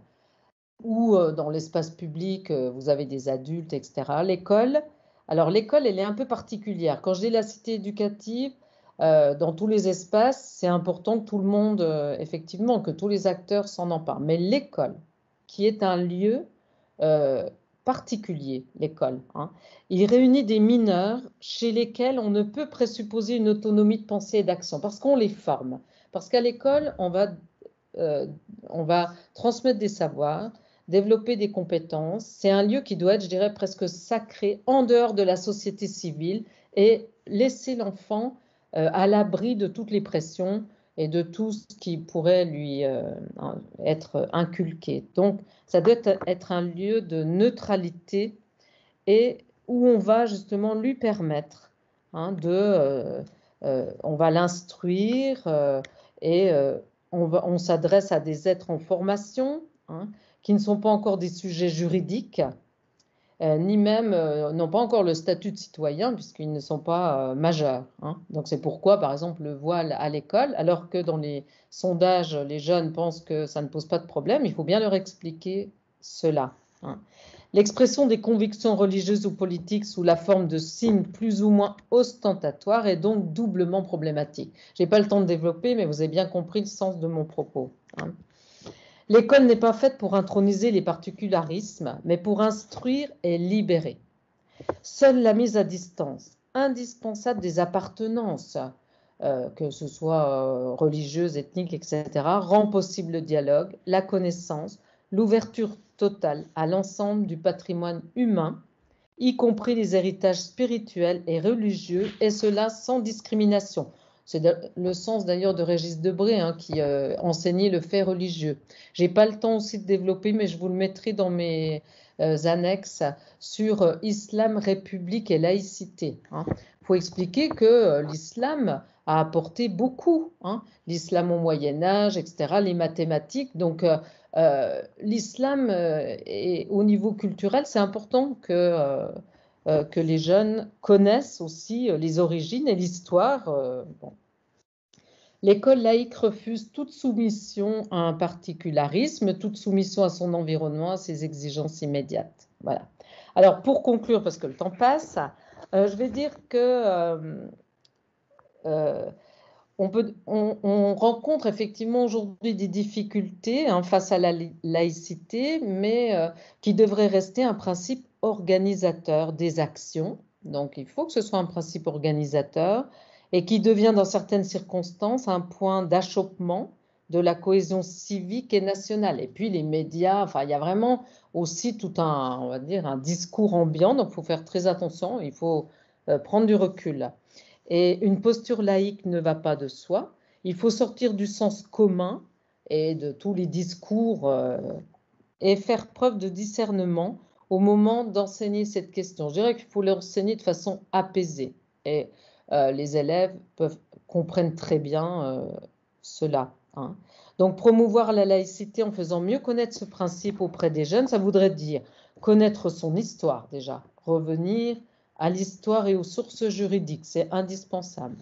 où dans l'espace public, vous avez des adultes, etc., l'école, elle est un peu particulière. Quand je dis la cité éducative, dans tous les espaces, c'est important que tout le monde, effectivement, que tous les acteurs s'en emparent. Mais l'école, qui est un lieu particulier, l'école, hein, il réunit des mineurs chez lesquels on ne peut présupposer une autonomie de pensée et d'action, parce qu'on les forme. Parce qu'à l'école, on va transmettre des savoirs, développer des compétences. C'est un lieu qui doit être, je dirais, presque sacré, en dehors de la société civile, et laisser l'enfant à l'abri de toutes les pressions et de tout ce qui pourrait lui être inculqué. Donc, ça doit être un lieu de neutralité et où on va justement lui permettre hein, on va l'instruire et on s'adresse à des êtres en formation, hein, qui ne sont pas encore des sujets juridiques, ni même n'ont pas encore le statut de citoyen puisqu'ils ne sont pas majeurs, hein. Donc c'est pourquoi, par exemple, le voile à l'école, alors que dans les sondages, les jeunes pensent que ça ne pose pas de problème, il faut bien leur expliquer cela, hein. L'expression des convictions religieuses ou politiques sous la forme de signes plus ou moins ostentatoires est donc doublement problématique. Je n'ai pas le temps de développer, mais vous avez bien compris le sens de mon propos, hein. L'école n'est pas faite pour introniser les particularismes, mais pour instruire et libérer. Seule la mise à distance, indispensable des appartenances, que ce soit religieuses, ethniques, etc., rend possible le dialogue, la connaissance, l'ouverture totale à l'ensemble du patrimoine humain, y compris les héritages spirituels et religieux, et cela sans discrimination. C'est le sens d'ailleurs de Régis Debray, hein, qui enseignait le fait religieux. Je n'ai pas le temps aussi de développer, mais je vous le mettrai dans mes annexes sur Islam, République et laïcité, hein. Il faut expliquer que l'islam a apporté beaucoup, hein, l'islam au Moyen-Âge, etc., les mathématiques. Donc, l'islam, au niveau culturel, c'est important que les jeunes connaissent aussi les origines et l'histoire. Bon. L'école laïque refuse toute soumission à un particularisme, toute soumission à son environnement, à ses exigences immédiates. Voilà. Alors, pour conclure, parce que le temps passe, je vais dire que on rencontre effectivement aujourd'hui des difficultés, hein, face à la laïcité, mais qui devrait rester un principe organisateur des actions. Donc, il faut que ce soit un principe organisateur et qui devient dans certaines circonstances un point d'achoppement de la cohésion civique et nationale. Et puis les médias, enfin, il y a vraiment aussi tout un, on va dire, un discours ambiant, donc il faut faire très attention, il faut prendre du recul. Et une posture laïque ne va pas de soi. Il faut sortir du sens commun et de tous les discours et faire preuve de discernement au moment d'enseigner cette question. Je dirais qu'il faut l'enseigner de façon apaisée. Et les élèves comprennent très bien cela, hein. Donc, promouvoir la laïcité en faisant mieux connaître ce principe auprès des jeunes, ça voudrait dire connaître son histoire déjà, revenir à l'histoire et aux sources juridiques, c'est indispensable.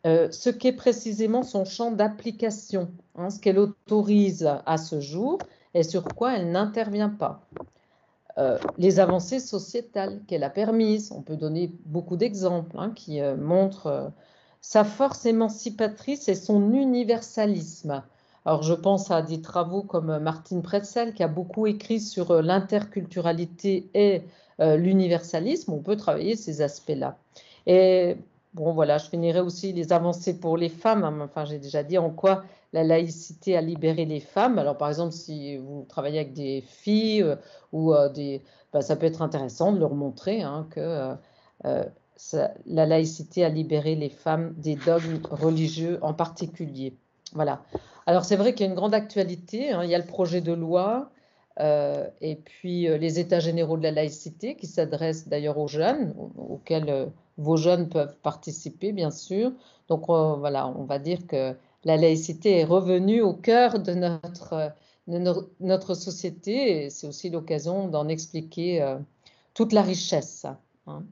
Ce qu'est précisément son champ d'application, hein, ce qu'elle autorise à ce jour et sur quoi elle n'intervient pas. Les avancées sociétales qu'elle a permises, on peut donner beaucoup d'exemples, hein, qui montrent sa force émancipatrice et son universalisme. Alors je pense à des travaux comme Martine Pretzel qui a beaucoup écrit sur l'interculturalité et l'universalisme. On peut travailler ces aspects-là. Et bon, voilà, je finirai aussi les avancées pour les femmes, hein. Enfin, j'ai déjà dit en quoi la laïcité a libéré les femmes. Alors, par exemple, si vous travaillez avec des filles ou ça peut être intéressant de leur montrer, hein, que la laïcité a libéré les femmes des dogmes religieux en particulier. Voilà. Alors, c'est vrai qu'il y a une grande actualité, hein. Il y a le projet de loi et puis les états généraux de la laïcité qui s'adressent d'ailleurs aux jeunes, auxquels vos jeunes peuvent participer, bien sûr. Donc, voilà, on va dire que la laïcité est revenue au cœur de notre société et c'est aussi l'occasion d'en expliquer toute la richesse, hein.